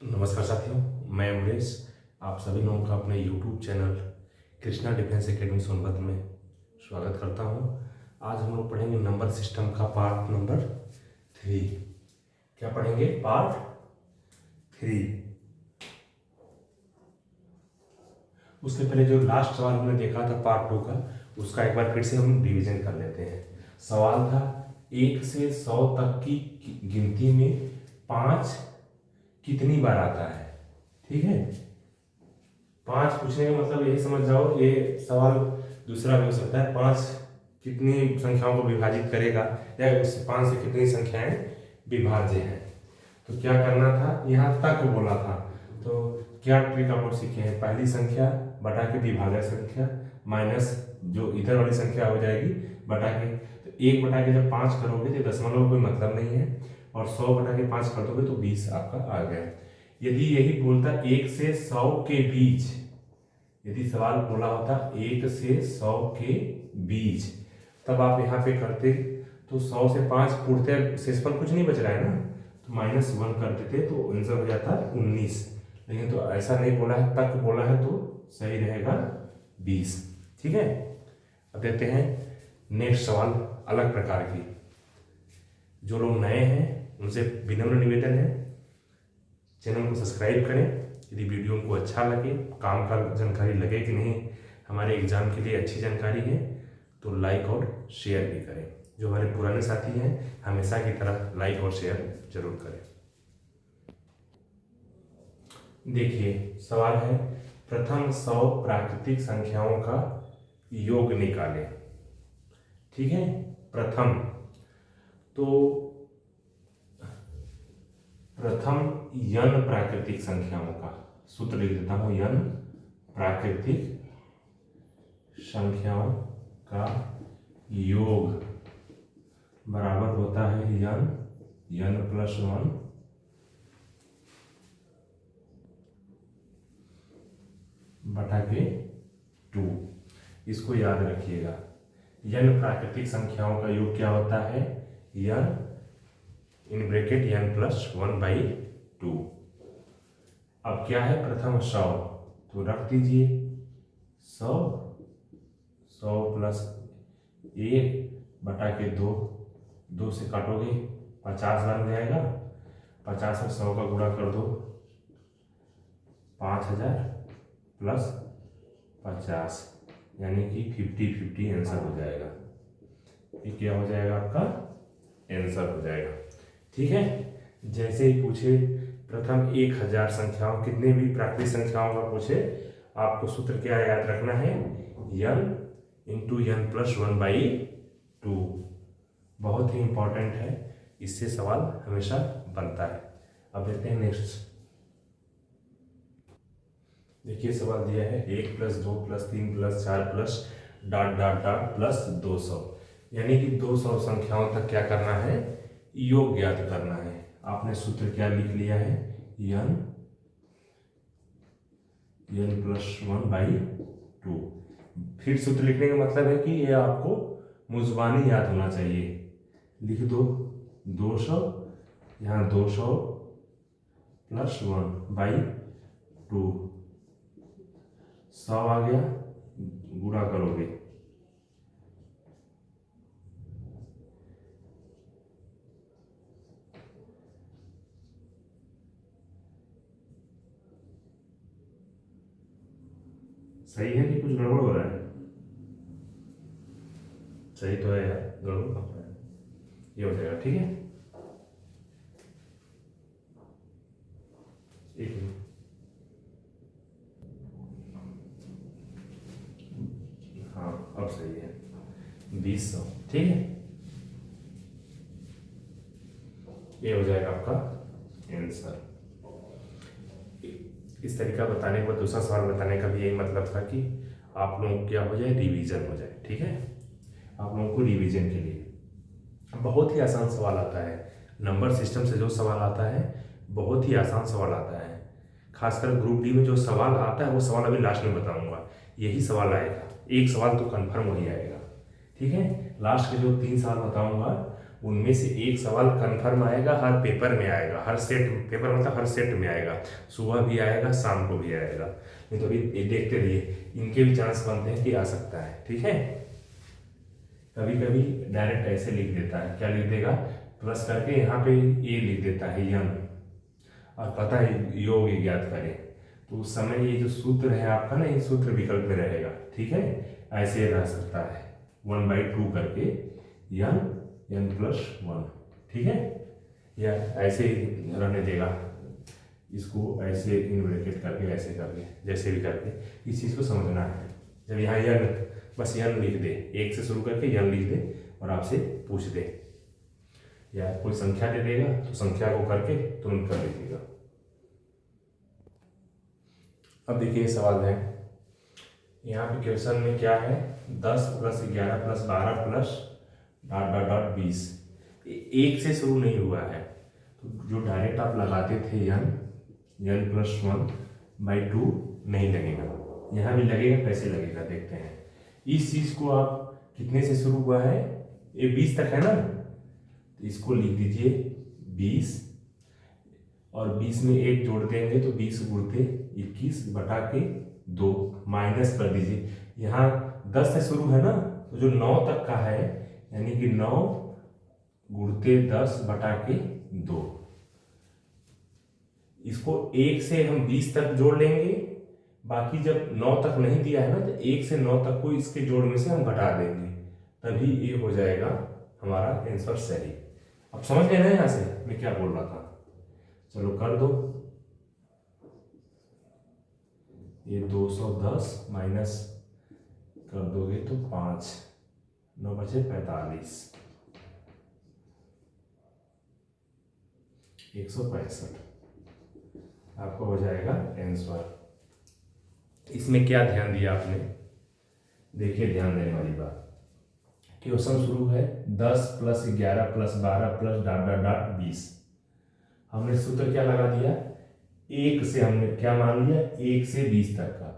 नमस्कार साथियों, मैं अमरीश आप सभी लोगों का अपने YouTube channel Krishna Defence Academy Sonbhadra में स्वागत करता हूं। आज हम लोग पढ़ेंगे नंबर सिस्टम का पार्ट नंबर 3। क्या पढ़ेंगे? पार्ट 3। उसके पहले जो लास्ट सवाल हमने देखा था पार्ट 2 का, उसका एक बार फिर से हम रिवीजन कर लेते हैं। सवाल था 1 से 100 तक की गिनती में 5 कितनी बार आता है। ठीक है, 5 पूछने का मतलब यही समझ जाओ, ये सवाल दूसरा भी हो सकता है। 5 कितनी संख्याओं को विभाजित करेगा या उस 5 से कितनी संख्याएं विभाज्य हैं। तो क्या करना था, यहाँ तक बोला था तो क्या ट्रिक आप लोग सीखे हैं। पहली संख्या बटा के विभाजक संख्या माइनस जो इधर वाली संख्या हो जाएगी बटा के। तो 1 बटा के जब 5 करोगे तो दशमलव कोई मतलब नहीं है, और 100 बटा के 5 कर दोगे तो 20 आपका आ गया। यदि यही बोलता 1 से 100 के बीच, यदि सवाल बोला होता 1 से 100 के बीच, तब आप यहाँ पे करते तो 100 से 5 पूर्णतः शेषफल कुछ नहीं बच रहा है ना, तो -1 कर देते तो आंसर हो जाता 19। लेकिन तो ऐसा नहीं बोला है, तक बोला है तो सही रहेगा 20। ठीक है, अब देते हैं नेक्स्ट सवाल अलग प्रकार की। जो लोग नए हैं उनसे विनम्र निवेदन है, चैनल को सब्सक्राइब करें। यदि वीडियो को अच्छा लगे, काम का जानकारी लगे कि नहीं हमारे एग्जाम के लिए अच्छी जानकारी है, तो लाइक और शेयर भी करें। जो हमारे पुराने साथी हैं हमेशा की तरह लाइक और शेयर जरूर करें। देखिए सवाल है, प्रथम 100 प्राकृतिक संख्याओं का योग निकालें। ठीक है, प्रथम तो प्रथम n प्राकृतिक संख्याओं का सूत्र लिख देता हूं। n प्राकृतिक संख्याओं का योग बराबर होता है n + 1 बटा के 2। इसको याद रखिएगा, n प्राकृतिक संख्याओं का योग क्या होता है, n इन ब्रैकेट n + 1/2। अब क्या है, प्रथम 100 तो रख दीजिए 100 + 1 बटा के 2 से काटोगे 50 बन जाएगा। 50 और 100 का गुणा कर दो 5000 + 50, यानी कि 50-50 आंसर हो जाएगा। ये क्या हो जाएगा, आपका आंसर हो जाएगा। ठीक है, जैसे ही पूछे प्रथम 1000 संख्याओं, कितने भी प्राकृतिक संख्याओं का पूछे, आपको सूत्र क्या याद रखना है, n × n + 1/2। बहुत ही इंपॉर्टेंट है, इससे सवाल हमेशा बनता है। अब देखते हैं नेक्स्ट। देखिए सवाल दिया है 1 + 2 + 3 + 4 + ... 200, यानी कि 200 संख्याओं तक क्या करना है, योग ज्ञात करना है। आपने सूत्र क्या लिख लिया है, n + 1/2। फिर सूत्र लिखने का मतलब है कि ये आपको मुज़बानी याद होना चाहिए। लिख दो 200, यहाँ 200 + 1/2, 100 आ गया, गुणा करोगे सही है कि कुछ गड़बड़ हो रहा है? सही तो है यार, गड़बड़ हो रहा है। ये हो जाएगा। ठीक है, एक मिनट, हाँ अब सही है 200। ठीक है, ये हो जाएगा आपका आंसर। इस तरीका बताने के बाद दूसरा सवाल बताने का भी यही मतलब था कि आप लोगों को क्या हो जाए, रिवीजन हो जाए। ठीक है, आप लोगों को रिवीजन के लिए बहुत ही आसान सवाल आता है। नंबर सिस्टम से जो सवाल आता है बहुत ही आसान सवाल आता है। खासकर ग्रुप डी में जो सवाल आता है वो सवाल अभी लास्ट में बताऊंगा। यही सवाल आएगा, एक सवाल तो कंफर्म हो ही आएगा। ठीक है, लास्ट के जो 3 सवाल बताऊंगा उनमें से एक सवाल कन्फर्म आएगा, हर पेपर में आएगा, हर सेट पेपर मतलब हर सेट में आएगा, सुबह भी आएगा शाम को भी आएगा। नहीं तो अभी देखते रहिए, इनके भी चांस बनते हैं कि आ सकता है। ठीक है, कभी कभी डायरेक्ट ऐसे लिख देता है, क्या लिख देगा, प्लस करके यहाँ पे ए लिख देता है यन, और पता है योग ज्ञात करें, तो उस समय ये जो सूत्र है आपका ना, ये सूत्र विकल्प में रहेगा। ठीक है, ऐसे रह सकता है 1/2 करके n+1। ठीक है, या ऐसे ही रहने देगा, इसको ऐसे इन ब्रैकेट करके ऐसे करके जैसे भी करके इस चीज़ को समझना है। जब यहाँ यन, बस यन लिख दे, एक से शुरू करके यन लिख दे और आपसे पूछ दे, या कोई संख्या दे देगा तो संख्या को करके तुरंत कर लीजिएगा। अब देखिए सवाल है, यहाँ पे क्वेश्चन में क्या है, 10 + 11 + 12 + ... 20 एक से शुरू नहीं हुआ है, तो जो डायरेक्ट आप लगाते थे n+1/2 नहीं लगेगा, यहाँ भी लगेगा, कैसे लगेगा देखते हैं। इस चीज को आप कितने से शुरू हुआ है, ये 20 तक है ना, तो इसको लिख दीजिए 20, और 20 में 1 जोड़ देंगे तो 20 गुणते 21/2 माइनस कर दीजिए। यहाँ 10 से शुरू है ना, तो जो 9 तक का है यानी कि 9 गुणते 10/2, इसको 1 से हम 20 तक जोड़ लेंगे, बाकी जब 9 तक नहीं दिया है ना, तो 1 से 9 तक को इसके जोड़ में से हम घटा देंगे, तभी ये हो जाएगा हमारा आंसर सही। अब समझ गए ना यहाँ से मैं क्या बोल रहा था, चलो कर दो। ये 210 माइनस कर दोगे तो 5, 9 बचे 45, 165 आपको हो जाएगा आंसर। इसमें क्या ध्यान दिया आपने, देखिए ध्यान देने वाली बात, क्वेश्चन शुरू है 10 + 11 + 12 + ... 20। हमने सूत्र क्या लगा दिया, एक से हमने क्या मान लिया, 1 से 20 तक का,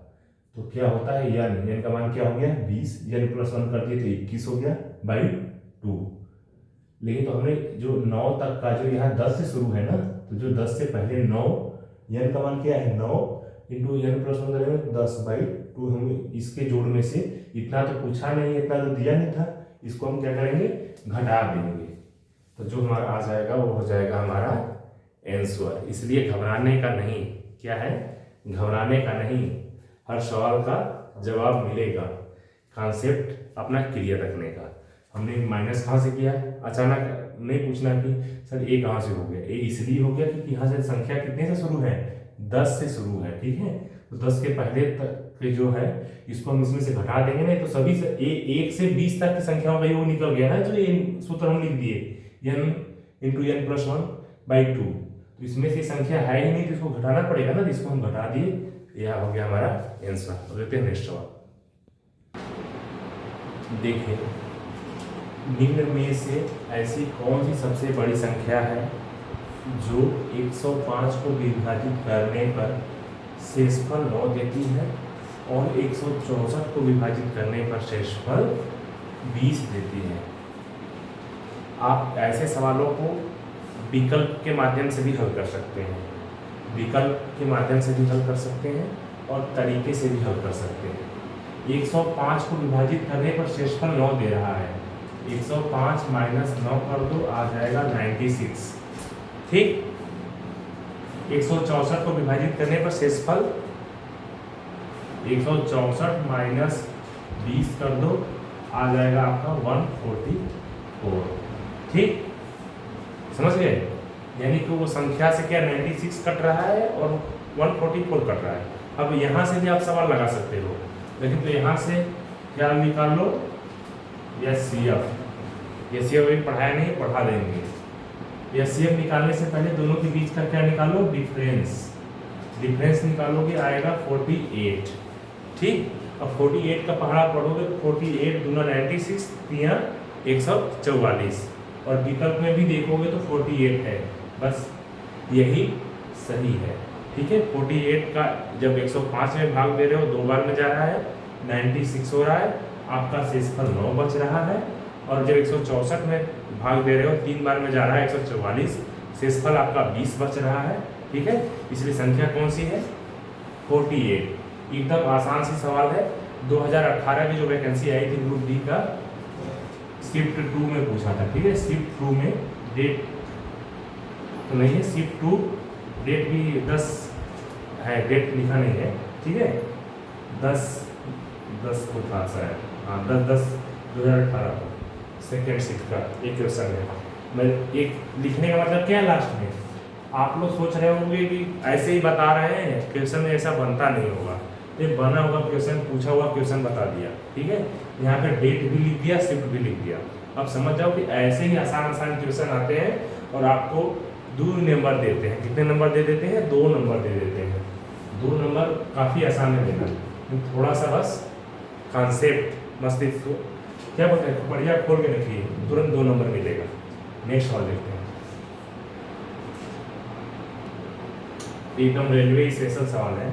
तो क्या होता है यन का मान क्या हो गया 20, n+1 कर दिए तो 21 हो गया /2। लेकिन तो हमने जो 9 तक का, जो यहाँ 10 से शुरू है ना, तो जो 10 से पहले 9, n का मान क्या है 9 इंटू n+1 करेंगे 10/2, हम इसके जोड़ में से, इतना तो पूछा नहीं, इतना तो दिया नहीं था, इसको हम क्या करेंगे घटा देंगे, तो जो हमारा आ जाएगा वो हो जाएगा हमारा आंसर। इसलिए घबराने का नहीं, क्या है घबराने का नहीं, हर सवाल का जवाब मिलेगा, कॉन्सेप्ट अपना क्लियर रखने का। हमने माइनस कहाँ से किया, अचानक नहीं पूछना कि सर ये कहाँ से हो गया, ये इसलिए हो गया क्योंकि यहाँ से संख्या कितने से शुरू है, 10 से शुरू है। ठीक है, तो 10 के पहले तक के जो है इसको हम इसमें से घटा देंगे ना, तो सभी से 1 से 20 तक की संख्या हो गई, वो निकल गया ना, जो ये सूत्र हम लिख दिए n × n+1/2, तो इसमें से संख्या है ही नहीं, तो इसको घटाना पड़ेगा ना, इसको हम घटा दिए, यह हो गया हमारा आंसर। तो देखते हैं नेक्स्ट सवाल। देखिए, निम्न में से ऐसी कौन सी सबसे बड़ी संख्या है जो 105 को विभाजित करने पर शेषफल 9 देती है और 164 को विभाजित करने पर शेषफल 20 देती है। आप ऐसे सवालों को विकल्प के माध्यम से भी हल कर सकते हैं, विकल्प के माध्यम से भी हल कर सकते हैं और तरीके से भी हल कर सकते हैं। 105 को विभाजित करने पर शेषफल 9 दे रहा है, 105 माइनस 9 कर दो, आ जाएगा 96। ठीक, 164 को विभाजित करने पर शेषफल 164 माइनस 20 कर दो, आ जाएगा आपका 144। ठीक, समझ गए, यानी कि वो संख्या से क्या 96 कट रहा है और 144 कट रहा है। अब यहाँ से भी आप सवाल लगा सकते हो, लेकिन तो यहाँ से क्या निकाल लो, एचसीएफ, एचसीएफ अभी पढ़ाया नहीं, पढ़ा देंगे। एचसीएफ निकालने से पहले दोनों के बीच का क्या निकालो, डिफरेंस, डिफरेंस निकालोगे आएगा 48। ठीक, अब 48 का पहाड़ा पढ़ोगे तो 48 दूना 96, 3 144, और विकल्प में भी देखोगे तो 48 है, बस यही सही है। ठीक है, 48 का जब 105 में भाग दे रहे हो, 2 बार में जा रहा है, 96 हो रहा है, आपका शेषफल 9 बच रहा है, और जब 164 में भाग दे रहे हो 3 बार में जा रहा है 144, शेषफल आपका 20 बच रहा है। ठीक है, इसलिए संख्या कौन सी है? 48। एकदम आसान सी सवाल है। 2018 की जो वैकेंसी आई थी ग्रुप डी का शिफ्ट 2 में पूछा था। ठीक है, शिफ्ट 2 में डेट तो नहीं है, शिफ्ट 2 डेट भी 10 है, डेट लिखा नहीं है। ठीक है, 10 को था शायद, हाँ 10/10/2018 को सेकेंड शिफ्ट का एक क्वेश्चन है। मैं एक लिखने का मतलब क्या है, लास्ट में आप लोग सोच रहे होंगे कि ऐसे ही बता रहे हैं, क्वेश्चन में ऐसा बनता नहीं होगा। ये बना हुआ क्वेश्चन, पूछा हुआ क्वेश्चन बता दिया। ठीक है, यहाँ पे डेट भी लिख दिया, शिफ्ट भी लिख दिया। अब समझ जाओ कि ऐसे ही आसान आसान क्वेश्चन आते हैं और आपको 2 नंबर देते हैं। कितने नंबर दे देते हैं? 2 नंबर दे देते हैं। 2 नंबर काफ़ी आसान है देना, थोड़ा सा बस कॉन्सेप्ट मस्तिष्क को क्या बोलते हैं, बढ़िया खोल के रखिए, तुरंत 2 नंबर मिलेगा। नेक्स्ट सवाल देखते हैं, एकदम रेलवे स्पेशल सवाल है।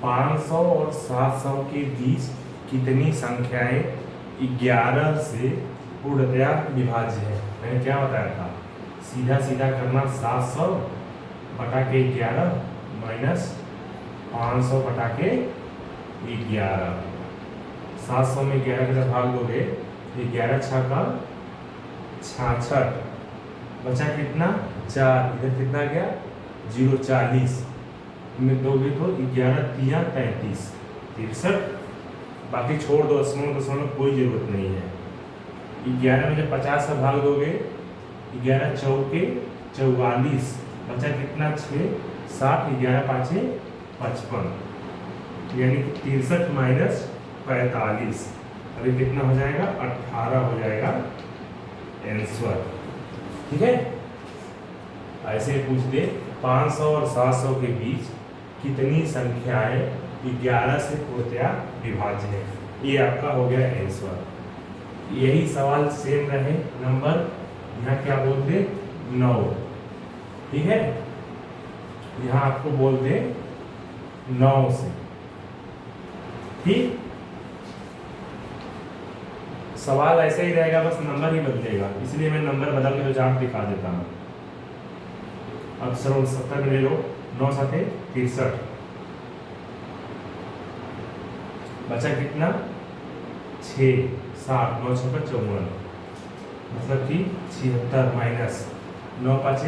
500 और 700 के बीच कितनी संख्याएं 11 से पूर्णतया विभाज्य है? मैंने क्या बताया था, सीधा सीधा करना 700 बटा के 11 माइनस 500 बटा के 11। 700 में 11 के साथ भाग दोगे, 11 छक्का 66, बचा कितना 4, इधर कितना गया 0, 40 में दोगे तो 11 तिया 33, 63, बाकी छोड़ दो, दशमलव कोई जरूरत नहीं है। 11 में जब 50 से भाग दोगे, 11 चौके 44, बचा कितना 6, 60, 11 पाँचे 55, यानी कि 63 माइनस 45, अभी कितना हो जाएगा 18 हो जाएगा आंसर। ठीक है, ऐसे पूछ दे 500 और 700 के बीच कितनी संख्याएं 11 से पूर्णतया विभाज्य है, ये आपका हो गया आंसर। यही सवाल सेम रहे नंबर, यहाँ क्या बोल दे 9। ठीक है, यहाँ आपको बोल दे 9 से। ठीक, सवाल ऐसे ही रहेगा, बस नंबर ही बदलेगा, इसलिए मैं नंबर बदल के तो चार्ट दिखा देता हूँ। अक्षर 70 में ले लो, 9 7 63, बचा कितना 6, 7, 9 6 54, मतलब कि 76 माइनस 9 5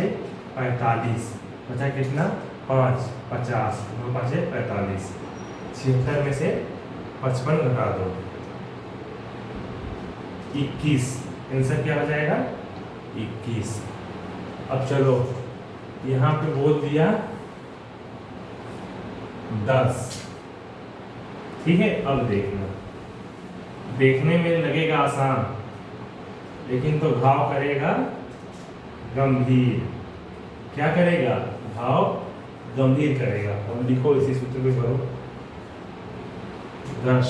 45, बचा कितना 5 50, 9 5 45, 76 में से 55 घटा दो 21, आंसर क्या हो जाएगा 21। अब चलो यहाँ पे बोल दिया 10। ठीक है, अब देखना, देखने में लगेगा आसान, लेकिन तो घाव करेगा गंभीर। क्या करेगा? घाव गंभीर करेगा। अब लिखो इसी सूत्र में करो, 10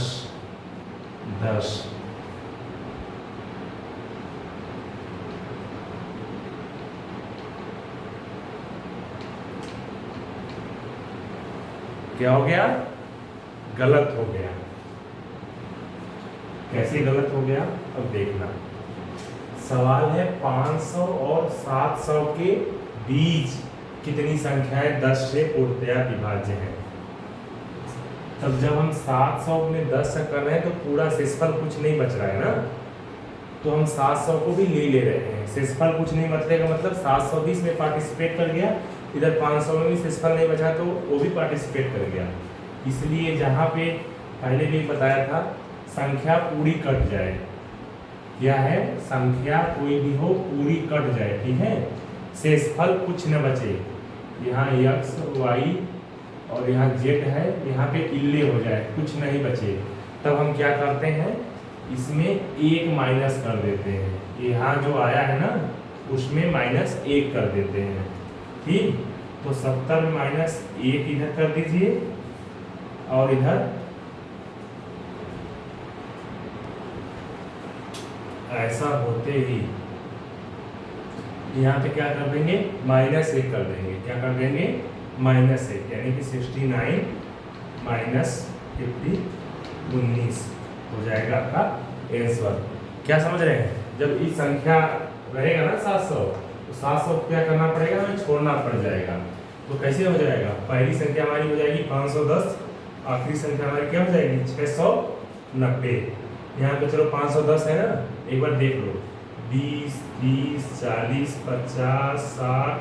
10 क्या हो गया? गलत हो गया। कैसे गलत हो गया? अब देखना, सवाल है 500 और 700 के बीच कितनी संख्याएं 10 से पूर्णतया विभाज्य है। तब जब हम 700 में 10 से कर रहे हैं तो पूरा शेषफल कुछ नहीं बच रहा है ना, तो हम 700 को भी ले रहे हैं। शेषफल कुछ नहीं बचेगा, मतलब 720 में पार्टिसिपेट कर गया, इधर 500 में भी शेषफल नहीं बचा तो वो भी पार्टिसिपेट कर गया। इसलिए जहाँ पे पहले भी बताया था, संख्या पूरी कट जाए, क्या है, संख्या कोई भी हो पूरी कट जाए। ठीक है, शेषफल कुछ न बचे, यहाँ x y और यहाँ z है, यहाँ पे इल्ले हो जाए, कुछ नहीं बचे, तब हम क्या करते हैं, इसमें 1 माइनस कर देते हैं। यहाँ जो आया है ना, उसमें -1 कर देते हैं। ठीक, तो 70 में -1 इधर कर दीजिए और इधर ऐसा होते ही यहाँ पे क्या कर देंगे, -1 कर देंगे। क्या कर देंगे? -1, यानी कि 69 - 50 19 हो जाएगा आपका आंसर। क्या समझ रहे हैं? जब इस संख्या रहेगा ना 700, तो 700 क्या करना पड़ेगा, हमें छोड़ना पड़ जाएगा। तो कैसे हो जाएगा? पहली संख्या हमारी हो जाएगी 510, आखिरी संख्या हमारी क्या हो जाएगी 690। यहाँ पे चलो 510 है ना, एक बार देख लो, 20, 30, 40, 50, 60,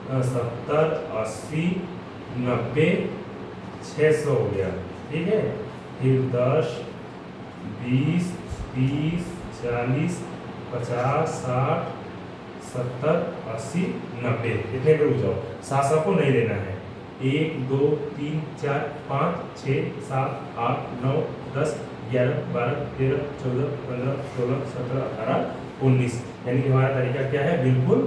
70, 80, 90, 600 हो गया, ठीक है। फिर 10, 20, 30, 40, 50, 60, 70, 80, 90, इतने पे रुक जाओ। 700 को नहीं लेना है। 1, 2, 3, 4, 5, 6, 7, 8, 9, 10, 11, 12, 13, 14, 15, 16, 17, 18, 19, यानी कि हमारा तरीका क्या है, बिल्कुल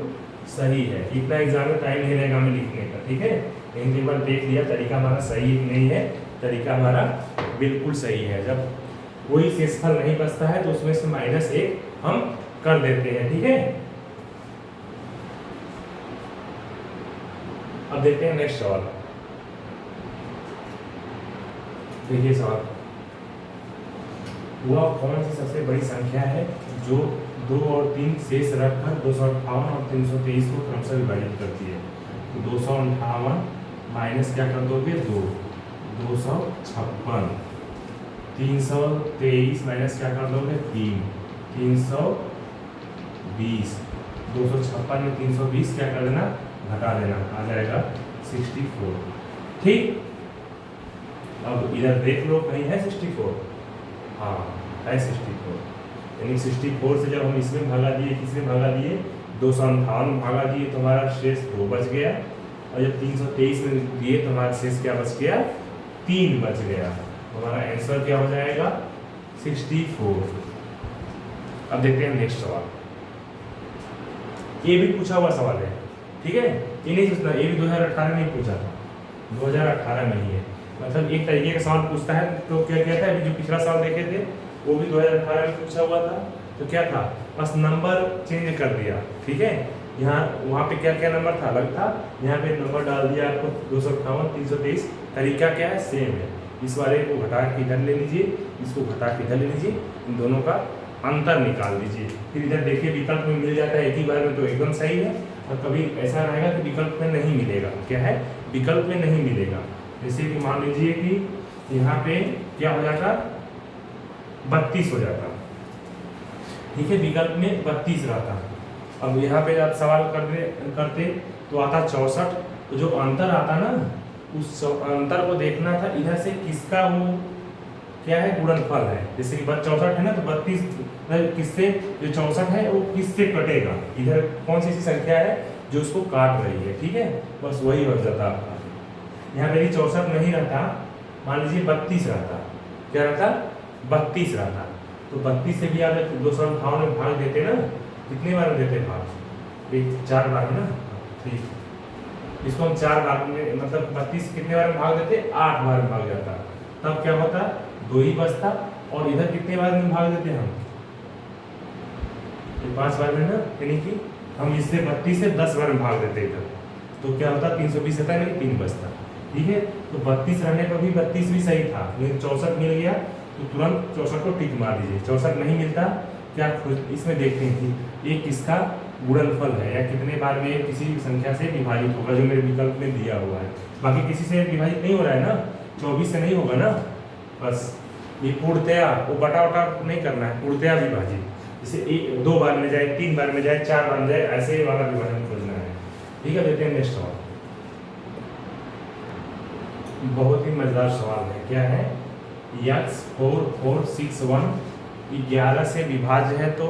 सही है। इतना एग्जाम में टाइम नहीं रहेगा हमें लिखने का, ठीक है। लेकिन एक बार देख लिया तरीका हमारा सही नहीं है, तरीका हमारा बिल्कुल सही है। जब कोई शेषफल नहीं बचता है तो उसमें से -1 हम कर देते हैं, ठीक है। अब देखते हैं नेक्स्ट सवाल। देखिए सवाल, वह कौन सी सबसे बड़ी संख्या है जो 2 और 3 शेष रखकर 258 और 323 को क्रमशः विभाजित करती है? तो 258 माइनस क्या कर दोगे, 2, 256, 323 माइनस क्या कर दोगे, 3, 320, 256 में 320 क्या कर देना, घटा देना, आ जाएगा 64, ठीक। अब इधर देख लो कहीं है 64, हाँ है 64, यानी 64 से जब हम इसमें भागा दिए, किसमें भागा दिए, 258 में भागा दिए तो हमारा शेष 2 बच गया, और जब 323 में दिए तो हमारा शेष क्या बच गया, 3 बच गया। हमारा आंसर क्या हो जाएगा, 64। अब देखते हैं नेक्स्ट सवाल। ये भी पूछा हुआ सवाल है, ठीक है, ये नहीं सोचना, ये भी 2018 में पूछा था, 2018 में ही है। मतलब एक तरीके का सवाल पूछता है तो क्या कहता है, अभी जो पिछला साल देखे थे वो भी 2018 में पूछा हुआ था, तो क्या था, बस नंबर चेंज कर दिया, ठीक है। यहाँ वहाँ पे क्या क्या नंबर था, अलग था, यहाँ पे नंबर डाल दिया आपको 258, 323, तरीका क्या है, सेम है। इस वाले को घटा के इधर ले लीजिए, इसको घटा के इधर ले लीजिए, इन दोनों का अंतर निकाल दीजिए, फिर इधर देखिए विकल्प में मिल जाता है एक ही बार में, तो एकदम सही है। और कभी ऐसा रहेगा कि विकल्प में नहीं मिलेगा, क्या है, विकल्प में नहीं मिलेगा। जैसे कि मान लीजिए कि यहाँ पे क्या हो जाता, 32 हो जाता, ठीक है, विकल्प में 32 रहता। अब यहाँ पे आप सवाल करते तो आता 64, तो जो अंतर आता ना, उस अंतर को देखना था इधर से किसका वो क्या है, गुणनफल है। जैसे कि 64 है ना, तो 32 किससे, जो 64 है वो किससे कटेगा, इधर कौन सी संख्या है जो उसको काट रही है, ठीक है, बस वही हो जाता आपका। यहाँ पे 64 नहीं रहता, मान लीजिए 32 रहता, क्या रहता, 32 रहता, तो 32 से भी आप 258 में भाग देते ना, कितने बार में देते भाग, 4 बार ना, ठीक। इसको हम 4 बार में, मतलब 32 कितने बार में भाग देते, 8 बार में भाग जाता, तब क्या होता, 2 ही बचता। और इधर कितने बार में भाग देते हम, 5 बार में ना, यानी कि हम इससे 32 से 10 बार में भाग देते इधर, तो क्या होता, 320 होता है, 3 बचता, ठीक है। तो 32 रहने पर भी 32 भी सही था, लेकिन 64 मिल गया तो तुरंत 64 को टिक मार दीजिए। 64 नहीं मिलता, क्या इसमें देखते हैं कि ये किसका गुणनफल है, या कितने बार में किसी संख्या से विभाजित होगा, जो मेरे विकल्प में दिया हुआ है। बाकी किसी से विभाजित नहीं हो रहा है ना, 24 से नहीं होगा ना, बस ये पूर्णतया, वो बटा वटा नहीं करना है, पूर्णतया विभाजित, जैसे 2 बार में जाए, 3 बार में जाए, 4 बार में जाए, ऐसे वाला विभाजन खोजना है, ठीक है। देखते हैं नेक्स्ट सवाल, बहुत ही मजेदार सवाल है, क्या है, x 4461 11 से विभाज्य है तो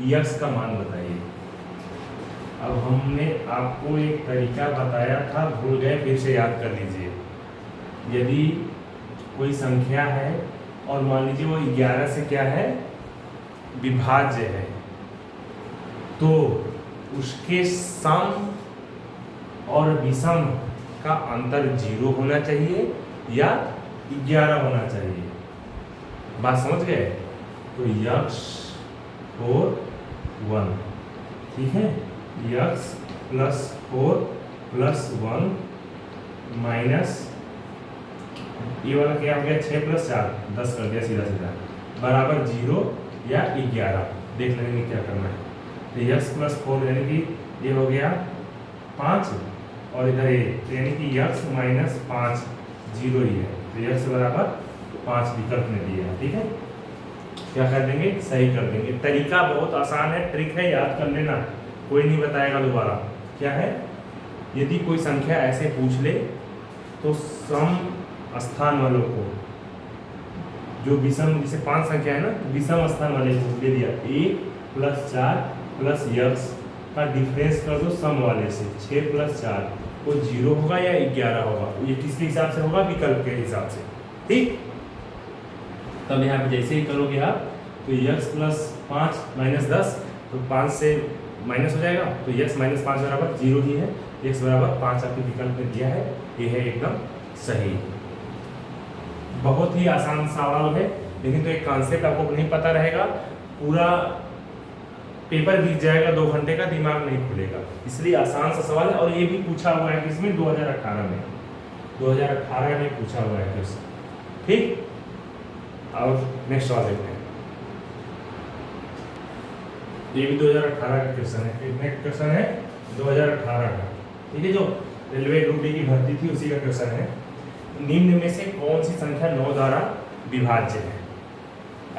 x का मान बताइए। अब हमने आपको एक तरीका बताया था, भूल गए, फिर से याद कर लीजिए। यदि कोई संख्या है और मान लीजिए वो 11 से क्या है, विभाज्य है, तो उसके सम और विषम का अंतर 0 होना चाहिए या 11 होना चाहिए। बात समझ गए? तो x 4 1, ठीक है, x + 4 + 1 माइनस ये वाला क्या हो गया, 6 + 4 10 कर दिया सीधा सीधा, बराबर 0 या 11, देख लेंगे क्या करना है। तो x प्लस 4 यानी कि ये हो गया 5 और इधर ये यानी कि x माइनस 5 0 ही है, तो x बराबर 5 विकल्प में दिया है। ठीक है, क्या कर देंगे, सही कर देंगे। तरीका बहुत आसान है, ट्रिक है, याद कर लेना, कोई नहीं बताएगा दोबारा। क्या है, यदि कोई संख्या ऐसे पूछ ले तो सम स्थान वालों को, जो विषम, जैसे 5 संख्या है ना, विषम स्थान वाले को दे दिया 1 + 4 + x का डिफरेंस कर दो सम वाले से, 6 + 4 वो 0 होगा या 11 होगा, ये किसके हिसाब से होगा, विकल्प के हिसाब से। ठीक, तब यहाँ पे जैसे ही करोगे आप तो x + 5 - 10, तो 5 से माइनस हो जाएगा, तो x - 5 बराबर 0 ही है, x बराबर 5 आपके विकल्प में दिया है, ये है एकदम सही। बहुत ही आसान सवाल है, लेकिन तो एक कॉन्सेप्ट आपको नहीं पता रहेगा, पूरा पेपर बीत जाएगा, 2 घंटे का दिमाग नहीं खुलेगा, इसलिए आसान सा सवाल है। और ये भी पूछा हुआ है किसमें, 2018 में, 2018 में पूछा हुआ है क्वेश्चन। ठीक, और नेक्स्ट सवाल देखते हैं। ये भी 2018 का क्वेश्चन है, नेक्स्ट क्वेश्चन है 2018 का। ठीक है, जो रेलवे ग्रुप डी की भर्ती थी उसी का क्वेश्चन है। निम्न में से कौन सी संख्या 9 द्वारा विभाज्य है।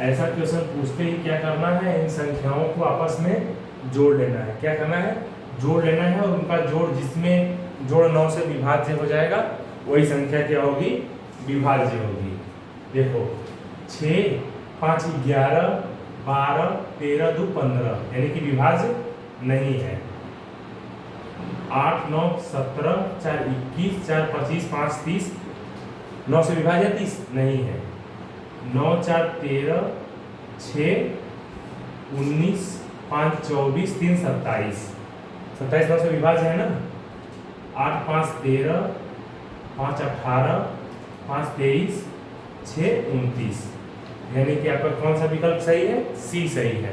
ऐसा क्वेश्चन पूछते ही क्या करना है, इन संख्याओं को आपस में जोड़ लेना है। क्या करना है, जोड़ लेना है, और उनका जोड़ जिसमें जोड़ 9 से विभाज्य हो जाएगा वही संख्या क्या होगी, विभाज्य होगी। देखो 6 5 11 12 13 2 15 यानी कि विभाज्य नहीं है। 8 9 17 4 21 4 25 5 30 9 से विभाज्य 30 नहीं है। 9 4 13 6 19 5 24 3 27 27 9 से विभाज्य है ना। 8 5 13 5 18 5 23 6 29 यानी कि आपका कौन सा विकल्प सही है, सी सही है।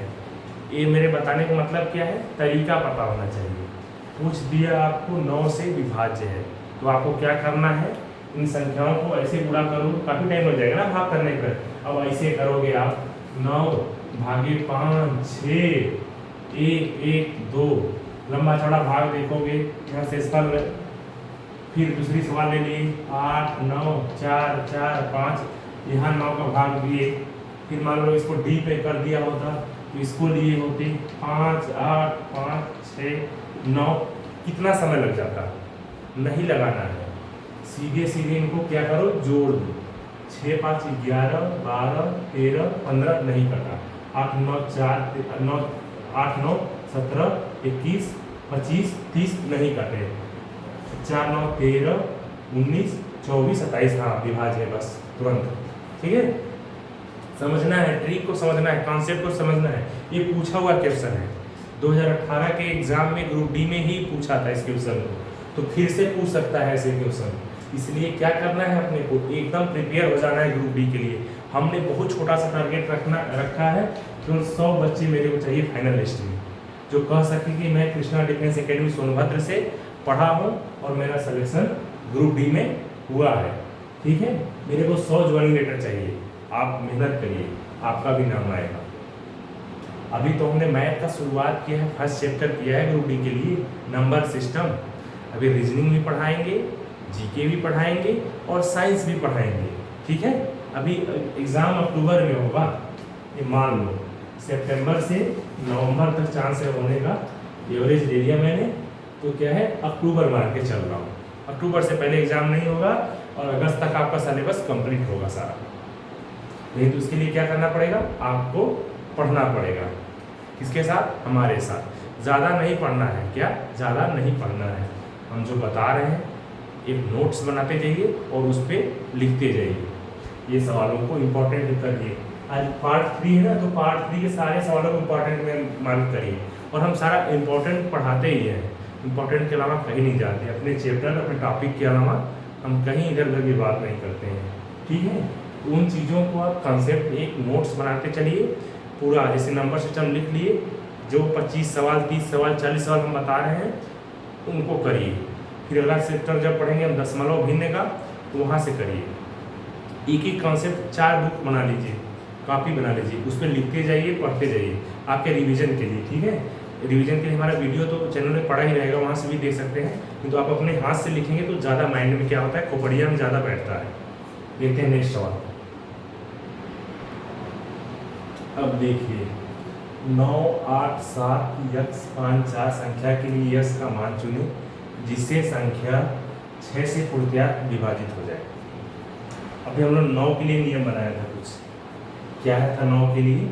ये मेरे बताने का मतलब क्या है, तरीका पता होना चाहिए। पूछ दिया आपको 9 से विभाज्य है, तो आपको क्या करना है, इन संख्याओं को ऐसे गुणा करो, काफ़ी टाइम हो जाएगा ना भाग करने पर। अब ऐसे करोगे आप 9 भागे 5 6 1 1 2 लंबा चौड़ा भाग देखोगे, यहाँ से स्थल, फिर दूसरी सवाल ले लिए 8 9 4 4 5, यहाँ 9 का भाग दिए, फिर मान लो इसको डी पे कर दिया होता तो इसको लिए होते 5 8 5 6 9, कितना समय लग जाता, नहीं लगाना है, सीधे सीधे इनको क्या करो, जोड़ दो। 6 5 11 12 13 15 नहीं कटा, 8 9 4 9 8 9 17 21 25 30 नहीं कटे, 4 9 13 19 24 27, हाँ विभाज्य है बस तुरंत। ठीक है, समझना है, ट्रिक को समझना है, कॉन्सेप्ट को समझना है। ये पूछा हुआ क्वेश्चन है, 2018 के एग्जाम में ग्रुप डी में ही पूछा था इस क्वेश्चन को, तो फिर से पूछ सकता है ऐसे क्वेश्चन। इसलिए क्या करना है, अपने को एकदम प्रिपेयर हो जाना है ग्रुप डी के लिए। हमने बहुत छोटा सा टारगेट रखा है, केवल 100 बच्चे मेरे को चाहिए फाइनल लिस्ट में, जो कह सके कि मैं कृष्णा डिफेंस एकेडमी सोनभद्र से पढ़ा हूँ और मेरा सिलेक्शन ग्रुप डी में हुआ है। ठीक है, मेरे को 100 ज्वाइनिंग लेटर चाहिए, आप मेहनत करिए, आपका भी नाम आएगा। अभी तो हमने मैथ का शुरुआत किया है, फर्स्ट चैप्टर किया है ग्रुप डी के लिए, नंबर सिस्टम। अभी रीजनिंग भी पढ़ाएंगे, जीके भी पढ़ाएंगे और साइंस भी पढ़ाएंगे। ठीक है, अभी एग्ज़ाम अक्टूबर में होगा, ये मान लो सितंबर से नवंबर तक चांस है होने का, एवरेज ले लिया मैंने, तो क्या है अक्टूबर मार के चल रहा हूँ। अक्टूबर से पहले एग्ज़ाम नहीं होगा और अगस्त तक आपका सिलेबस कंप्लीट होगा सारा। नहीं तो उसके लिए क्या करना पड़ेगा, आपको पढ़ना पड़ेगा। किसके साथ, हमारे साथ। ज़्यादा नहीं पढ़ना है, क्या ज़्यादा नहीं पढ़ना है, हम जो बता रहे हैं एक नोट्स बनाते जाइए और उस पर लिखते जाइए, ये सवालों को इम्पोर्टेंट करिए। आज पार्ट 3 है ना, तो पार्ट 3 के सारे सवालों को इम्पोर्टेंट में मार्क करिए, और हम सारा इम्पोर्टेंट पढ़ाते ही हैं, इम्पोर्टेंट के अलावा कहीं नहीं जाते। अपने चैप्टर अपने टॉपिक के अलावा हम कहीं इधर उधर की बात नहीं करते हैं। ठीक है, उन चीज़ों को आप कंसेप्ट एक नोट्स बनाते चलिए पूरा, जैसे नंबर सिस्टम लिख लिए, जो 25 सवाल 30 सवाल 40 सवाल हम बता रहे हैं उनको करिए। फिर अगला चैप्टर जब पढ़ेंगे हम दशमलव भिन्न का, तो वहाँ से करिए। एक एक कॉन्सेप्ट 4 बुक बना लीजिए, कॉपी बना लीजिए, उस पर लिखते जाइए, पढ़ते जाइए आपके रिवीजन के लिए, ठीक है। रिवीजन के लिए हमारा वीडियो तो चैनल में पड़ा ही रहेगा, वहाँ से भी देख सकते हैं, किंतु आप अपने हाथ से लिखेंगे तो ज़्यादा माइंड में क्या होता है, खोपड़िया में ज़्यादा बैठता है। देखते हैं नेक्स्ट सवाल। अब देखिए 9, 8, 7 यक्स 5, 4 संख्या के लिए यक्स का मान चुने जिससे संख्या 6 से पूर्णतया विभाजित हो जाए। अभी हम लोग 9 के लिए नियम बनाया था कुछ, क्या है था 9 के लिए,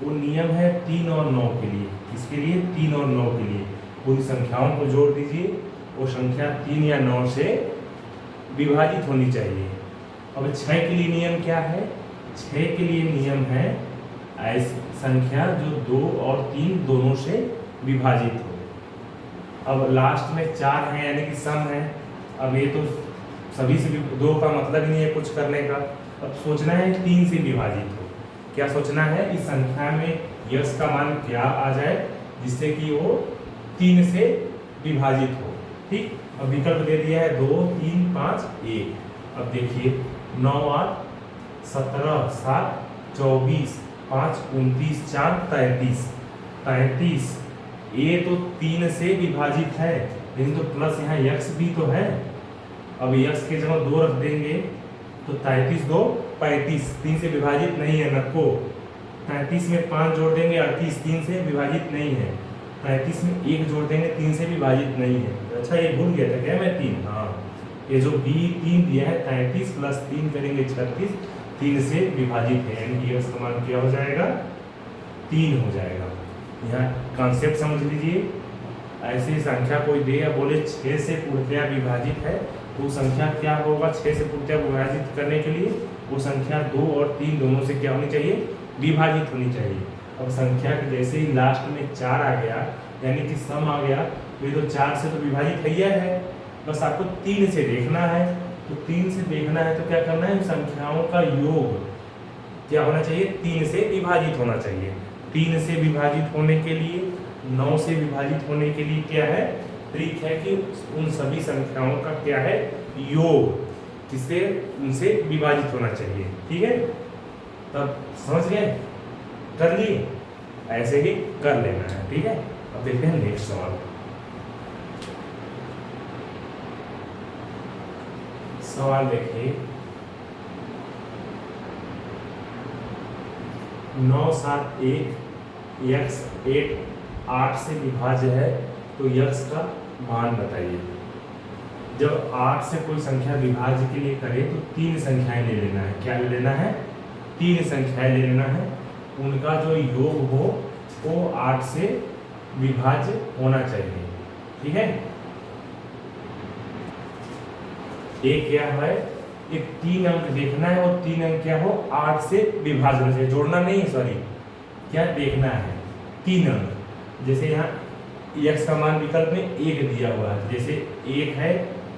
वो नियम है 3 और 9 के लिए। किसके लिए? 3 और 9 के लिए। पूरी संख्याओं को जोड़ दीजिए, वो संख्या 3 या 9 से विभाजित होनी चाहिए। अब 6 के लिए नियम क्या है? 6 के लिए नियम है ऐसी संख्या जो 2 और 3 दोनों से विभाजित हो। अब लास्ट में 4 है यानी कि सम है। अब ये तो सभी से 2 का मतलब ही नहीं है कुछ करने का। अब सोचना है 3 से विभाजित हो। क्या सोचना है? इस संख्या में यक्स का मान क्या आ जाए जिससे कि वो 3 से विभाजित हो। ठीक, अब विकल्प दे दिया है 2, 3, 5, 1। अब देखिए 9, 8, 17, 7, 24, 5, 29, 4, 33। 33 ये तो 3 से विभाजित है, लेकिन तो प्लस यहाँ यक्स भी तो है। अब यक्स के जगह 2 रख देंगे तो 33 2 35, 3 से विभाजित नहीं है नको। 33 में 5 जोड़ देंगे 38, 3 से विभाजित नहीं है। 35 में 1 जोड़ देंगे 3 से विभाजित नहीं है। अच्छा ये भूल गया था क्या मैं 3, हाँ ये जो बी 3 दिया है 33 प्लस 3 करेंगे 36, 3 से विभाजित है, यानी कि यक्स का मान क्या हो जाएगा? 3 हो जाएगा। यहाँ कॉन्सेप्ट समझ लीजिए, ऐसी संख्या कोई दे या बोले 6 से पूर्णतया विभाजित है तो संख्या क्या होगा? 6 से पूर्णतया विभाजित करने के लिए वो संख्या 2 और 3 दोनों से क्या होनी चाहिए? विभाजित होनी चाहिए। अब संख्या के जैसे ही लास्ट में 4 आ गया यानी कि सम आ गया, तो ये तो 4 से तो विभाजित है, बस आपको 3 से देखना है। तो 3 से देखना है तो क्या करना है? संख्याओं का योग क्या होना चाहिए? 3 से विभाजित होना चाहिए। 3 से विभाजित होने के लिए, 9 से विभाजित होने के लिए क्या है? ट्रिक है कि उन सभी संख्याओं का क्या है? योग, जिससे उनसे विभाजित होना चाहिए। ठीक है, तब समझ गए? कर लिए? ऐसे ही कर लेना है। ठीक है, अब देखते हैं नेक्स्ट सवाल। सवाल देखिए 9, 7, 1 यक्स 8, 8 से विभाज्य है तो यक्स का मान बताइए। जब 8 से कोई संख्या विभाज्य के लिए करे तो 3 संख्याएं ले लेना है। क्या ले लेना है? 3 संख्याएं ले लेना है, उनका जो योग हो वो 8 से विभाज्य होना चाहिए। ठीक है, एक क्या है? एक 3 अंक देखना है और 3 अंक क्या हो? 8 से विभाज्य होना चाहिए। जोड़ना नहीं, सॉरी, क्या देखना है? 3 अंक। जैसे यहाँ यक्स का मान विकल्प में 1 दिया हुआ है, जैसे 1 है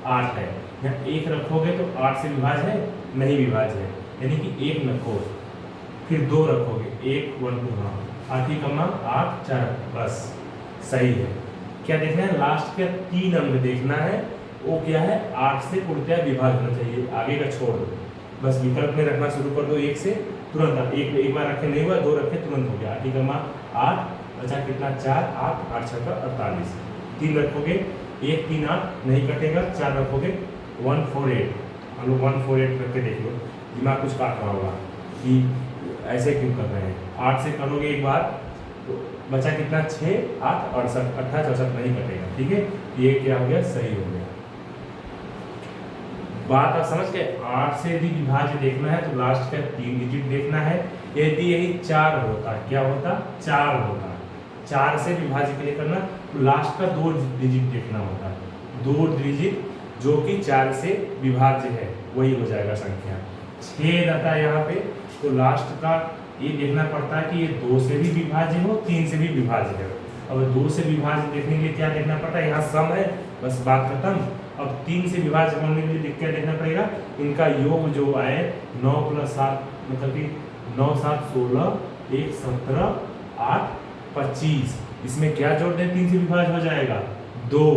8 है, यहाँ 1 रखोगे तो 8 से विभाज्य है? नहीं विभाज्य है, यानी कि 1 रखो, फिर 2 रखोगे, 1 1 2, हाँ 8 ही कमा 8 4, बस सही है। क्या देखना है? लास्ट के 3 अंक देखना है, वो क्या है? 8 से पूर्णतया विभाज्य होना चाहिए। आगे का छोड़ दो, बस विकल्प में रखना शुरू कर दो 1 से, तुरंत एक बार रखे नहीं हुआ, 2 रखे तुरंत हो गया। 8 ही कमा 8, अच्छा कितना? 4 8 8 6 48। 3 रखोगे 1 3 8 नहीं कटेगा, 4 रखोगे 148। हम लोग 148 करके देख लो, दिमाग कुछ काट रहा होगा कि ऐसे क्यों कर रहे हैं। 8 से करोगे एक बार तो बचा कितना? 6 8 68 28 64 नहीं कटेगा। ठीक है, ये क्या हो गया? सही हो गया। बात आप समझ गए? 8 से यदि विभाज्य देखना है तो लास्ट का 3 डिजिट देखना है। यदि यही 4 होता, क्या होता? 4 होता, 4 से विभाज्य के लिए करना तो लास्ट का 2 डिजिट देखना होता। 2 डिजिट जो कि 4 से विभाज्य है वही हो जाएगा संख्या। 6 रहता है यहाँ पे, तो लास्ट का ये देखना पड़ता है कि ये 2 से भी विभाज्य हो, 3 से भी विभाज्य है। अब 2 से विभाज्य देखने के लिए क्या देखना पड़ता है? यहाँ सम है, बस बात खत्म। अब 3 से विभाज्य होने के लिए क्या देखना पड़ेगा? इनका योग जो आए 9 + 7, मतलब कि 9 7 16, 1 17, 8 25। इसमें क्या जोड़ दें? 3 से विभाज्य हो जाएगा 2।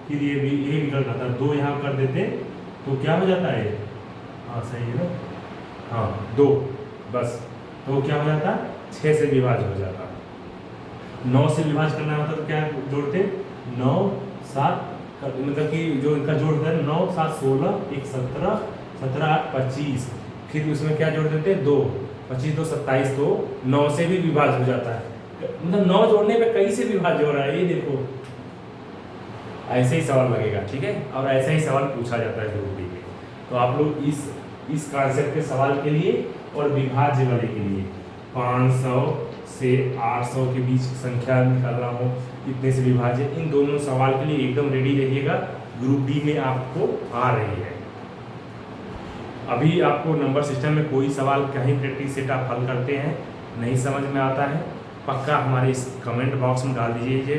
फिर ये भी यही विकल्प आता है, 2 यहाँ कर देते तो क्या हो जाता है? हाँ सही है ना, हाँ 2, बस तो क्या हो जाता, 6 से विभाज्य हो जाता। 9 से विभाज्य करना होता तो क्या जोड़ते, 9 7, मतलब कि जो इनका जोड़ होता है 9 7 16, 1 17, 17 8 25, फिर उसमें क्या जोड़ देते, 2, 25 2 27, तो 9 से भी विभाज्य हो जाता है। मतलब 9 जोड़ने पे कई से विभाज्य हो रहा है, ये देखो ऐसे ही सवाल लगेगा, ठीक है। और ऐसा ही सवाल पूछा जाता है ग्रुप डी में। तो आप लोग इस कॉन्सेप्ट के सवाल के लिए और विभाज्य वाले के लिए 500 से 800 के बीच संख्या निकाल रहा हूँ, इतने से विभाज्य, इन दोनों सवाल के लिए एकदम रेडी रहिएगा, ग्रुप डी में आपको आ रही है। अभी आपको नंबर सिस्टम में कोई सवाल कहीं प्रैक्टिस सेट आप हल करते हैं नहीं समझ में आता है, पक्का हमारे इस कमेंट बॉक्स में डाल दीजिए।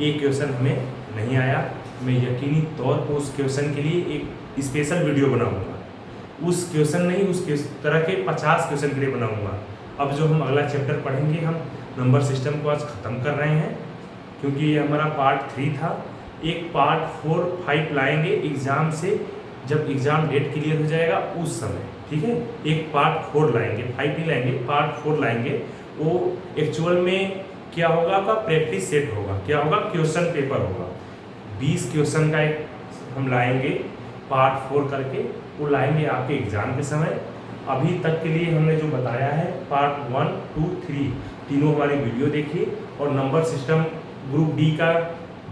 एक क्वेश्चन हमें नहीं आया, मैं यकीनी तौर पर उस क्वेश्चन के लिए एक स्पेशल वीडियो बनाऊंगा। उस क्वेश्चन नहीं, उस तरह के 50 क्वेश्चन के लिए बनाऊंगा। अब जो हम अगला चैप्टर पढ़ेंगे, हम नंबर सिस्टम को आज ख़त्म कर रहे हैं, क्योंकि ये हमारा पार्ट 3 था। एक पार्ट 4 5 लाएंगे एग्ज़ाम से, जब एग्ज़ाम डेट क्लियर हो जाएगा उस समय, ठीक है। एक पार्ट 4 लाएंगे, 5 नहीं लाएंगे, पार्ट 4 लाएंगे। वो एक्चुअल में क्या होगा, आपका प्रैक्टिस सेट होगा, क्या होगा, क्वेश्चन पेपर होगा। 20 क्वेश्चन का एक हम लाएंगे पार्ट 4 करके, वो लाएंगे आपके एग्ज़ाम के समय। अभी तक के लिए हमने जो बताया है पार्ट 1 2 3 तीनों हमारी वीडियो देखिए, और नंबर सिस्टम ग्रुप डी का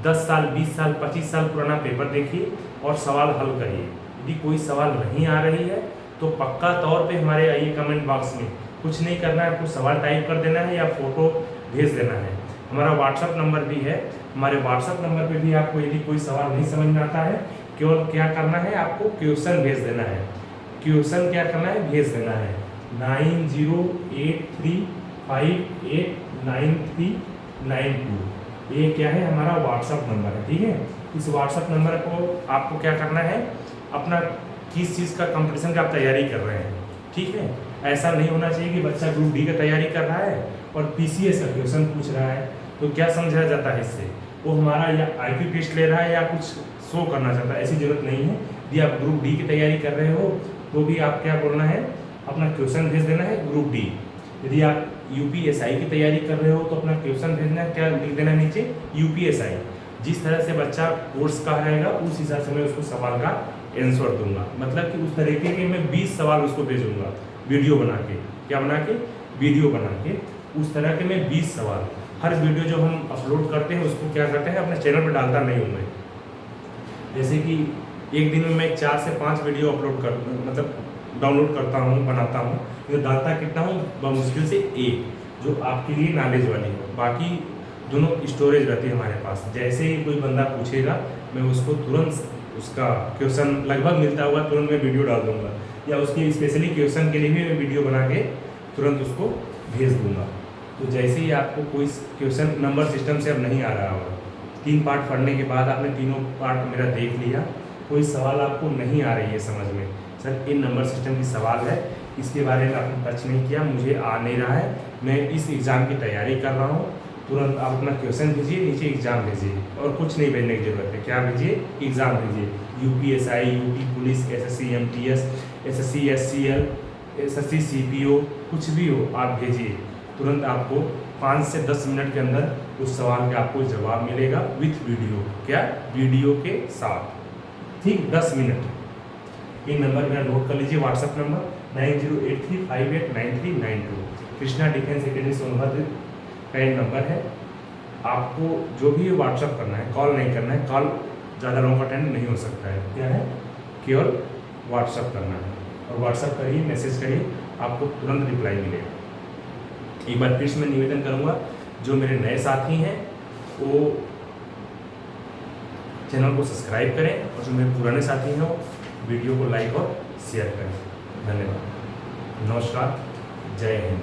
10 साल 20 साल 25 साल पुराना पेपर देखिए और सवाल हल करिए। यदि कोई सवाल नहीं आ रही है तो पक्का तौर पे हमारे आइए कमेंट बॉक्स में, कुछ नहीं करना है, कुछ सवाल टाइप कर देना है या फोटो भेज देना है। हमारा व्हाट्सअप नंबर भी है, हमारे व्हाट्सअप नंबर पे भी आपको यदि कोई सवाल नहीं समझ में आता है, केवल क्या करना है, आपको क्वेश्चन भेज देना है। क्वेश्चन क्या करना है, भेज देना है 9083589392। ये क्या है, हमारा व्हाट्सअप नंबर है, ठीक है। इस व्हाट्सअप नंबर को आपको क्या करना है, अपना किस चीज़ का कंपटीशन का आप तैयारी कर रहे हैं, ठीक है। ऐसा नहीं होना चाहिए कि बच्चा ग्रुप डी का तैयारी कर रहा है और पीसीएस का क्वेश्चन पूछ रहा है, तो क्या समझा जाता है इससे, वो हमारा या आईक्यू टेस्ट ले रहा है या कुछ शो करना चाहता है। ऐसी जरूरत नहीं है। यदि आप ग्रुप डी की तैयारी कर रहे हो तो भी आप क्या बोलना है, अपना क्वेश्चन भेज देना है ग्रुप डी। यदि आप यूपीएसआई की तैयारी कर रहे हो तो अपना क्वेश्चन भेजना है, क्या लिख देना नीचे, यूपीएसआई। जिस तरह से बच्चा कोर्स का रहेगा उस हिसाब से मैं उसको सवाल का आंसर दूंगा, मतलब कि उस तरीके के मैं 20 सवाल उसको भेजूंगा वीडियो बना के, क्या बना के, वीडियो बना के, उस तरह के मैं 20 सवाल। हर वीडियो जो हम अपलोड करते हैं उसको क्या करते हैं, अपने चैनल पर डालता नहीं हूँ मैं। जैसे कि एक दिन में मैं 4 से 5 वीडियो अपलोड कर, मतलब डाउनलोड करता हूँ, बनाता हूँ, तो डालता कितना हूँ, मुश्किल से एक जो आपके लिए नॉलेज वाली हो, बाकी दोनों स्टोरेज रहती है हमारे पास। जैसे ही कोई बंदा पूछेगा मैं उसको तुरंत उसका क्वेश्चन लगभग मिलता होगा, तुरंत मैं वीडियो डाल दूंगा, या उसकी स्पेशली क्वेश्चन के लिए भी मैं वीडियो बना के तुरंत उसको भेज दूंगा। तो जैसे ही आपको कोई क्वेश्चन नंबर सिस्टम से अब नहीं आ रहा होगा, 3 पार्ट पढ़ने के बाद आपने तीनों पार्ट मेरा देख लिया, कोई सवाल आपको नहीं आ रही है समझ में, सर इन नंबर सिस्टम की सवाल है, इसके बारे में आपने टच नहीं किया, मुझे आ नहीं रहा है, मैं इस एग्ज़ाम की तैयारी कर रहा हूँ, तुरंत आप अपना क्वेश्चन भेजिए, नीचे एग्ज़ाम भेजिए, और कुछ नहीं भेजने की जरूरत है। क्या भेजिए, एग्ज़ाम भेजिए, UPSI, UP police, SSC MTS, SSC SCL, SSC CPO, कुछ भी हो आप भेजिए, तुरंत आपको 5 से 10 मिनट के अंदर उस सवाल का आपको जवाब मिलेगा विथ वीडियो, क्या, वीडियो के साथ, ठीक, 10 मिनट। ये नंबर मेरा नोट कर लीजिए, WhatsApp number 9083589392, Krishna Defence Academy Sonbhadra का एक नंबर है। आपको जो भी व्हाट्सअप करना है, कॉल नहीं करना है, कॉल ज़्यादा लॉन्ग अटेंड नहीं हो सकता है, क्या है, केवल व्हाट्सअप करना है, और व्हाट्सअप करिए, मैसेज करिए, आपको तुरंत रिप्लाई मिलेगा। एक बार फिर से मैं निवेदन करूँगा, जो मेरे नए साथी हैं वो चैनल को सब्सक्राइब करें, और जो मेरे पुराने साथी हैं वो वीडियो को लाइक और शेयर करें। धन्यवाद, नमस्कार, जय हिंद।